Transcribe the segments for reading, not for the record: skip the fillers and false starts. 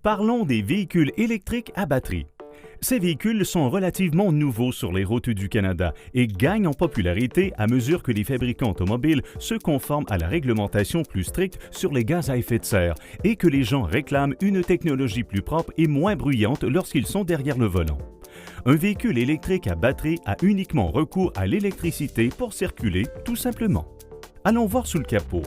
Parlons des véhicules électriques à batterie. Ces véhicules sont relativement nouveaux sur les routes du Canada et gagnent en popularité à mesure que les fabricants automobiles se conforment à la réglementation plus stricte sur les gaz à effet de serre et que les gens réclament une technologie plus propre et moins bruyante lorsqu'ils sont derrière le volant. Un véhicule électrique à batterie a uniquement recours à l'électricité pour circuler, tout simplement. Allons voir sous le capot.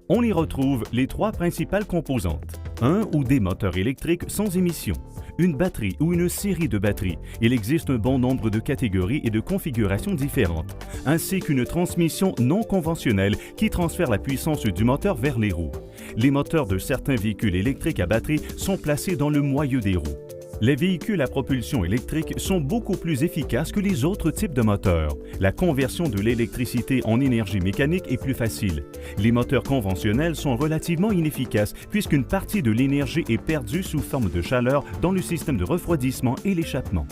On y retrouve les trois principales composantes. Un ou des moteurs électriques sans émission, une batterie ou une série de batteries. Il existe un bon nombre de catégories et de configurations différentes, ainsi qu'une transmission non conventionnelle qui transfère la puissance du moteur vers les roues. Les moteurs de certains véhicules électriques à batterie sont placés dans le moyeu des roues. Les véhicules à propulsion électrique sont beaucoup plus efficaces que les autres types de moteurs. La conversion de l'électricité en énergie mécanique est plus facile. Les moteurs conventionnels sont relativement inefficaces puisqu'une partie de l'énergie est perdue sous forme de chaleur dans le système de refroidissement et l'échappement.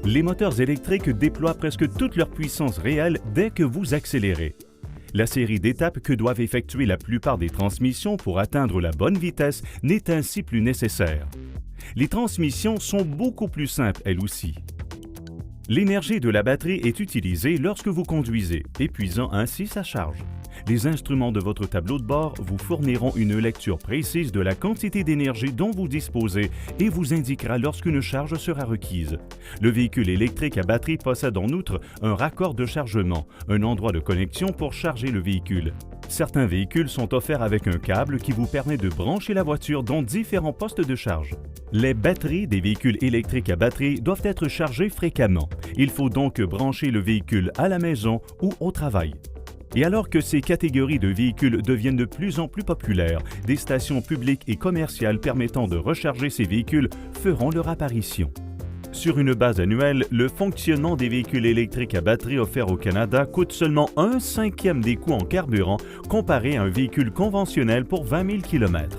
Les moteurs électriques déploient presque toute leur puissance réelle dès que vous accélérez. La série d'étapes que doivent effectuer la plupart des transmissions pour atteindre la bonne vitesse n'est ainsi plus nécessaire. Les transmissions sont beaucoup plus simples, elles aussi. L'énergie de la batterie est utilisée lorsque vous conduisez, épuisant ainsi sa charge. Les instruments de votre tableau de bord vous fourniront une lecture précise de la quantité d'énergie dont vous disposez et vous indiquera lorsqu'une charge sera requise. Le véhicule électrique à batterie possède en outre un raccord de chargement, un endroit de connexion pour charger le véhicule. Certains véhicules sont offerts avec un câble qui vous permet de brancher la voiture dans différents postes de charge. Les batteries des véhicules électriques à batterie doivent être chargées fréquemment. Il faut donc brancher le véhicule à la maison ou au travail. Et alors que ces catégories de véhicules deviennent de plus en plus populaires, des stations publiques et commerciales permettant de recharger ces véhicules feront leur apparition. Sur une base annuelle, le fonctionnement des véhicules électriques à batterie offerts au Canada coûte seulement 1/5 des coûts en carburant comparé à un véhicule conventionnel pour 20 000 km.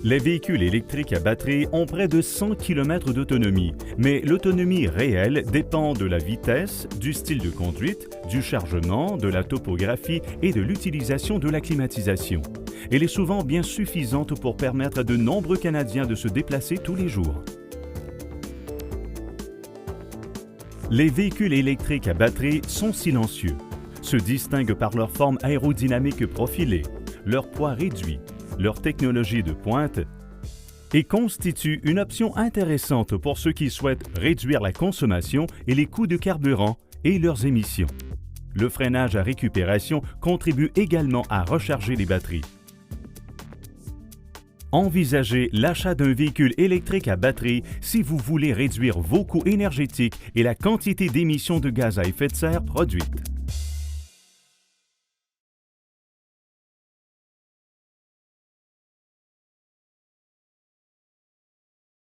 Les véhicules électriques à batterie ont près de 100 km d'autonomie, mais l'autonomie réelle dépend de la vitesse, du style de conduite, du chargement, de la topographie et de l'utilisation de la climatisation. Elle est souvent bien suffisante pour permettre à de nombreux Canadiens de se déplacer tous les jours. Les véhicules électriques à batterie sont silencieux, se distinguent par leur forme aérodynamique profilée, leur poids réduit, leur technologie de pointe et constituent une option intéressante pour ceux qui souhaitent réduire la consommation et les coûts de carburant et leurs émissions. Le freinage à récupération contribue également à recharger les batteries. Envisagez l'achat d'un véhicule électrique à batterie si vous voulez réduire vos coûts énergétiques et la quantité d'émissions de gaz à effet de serre produites.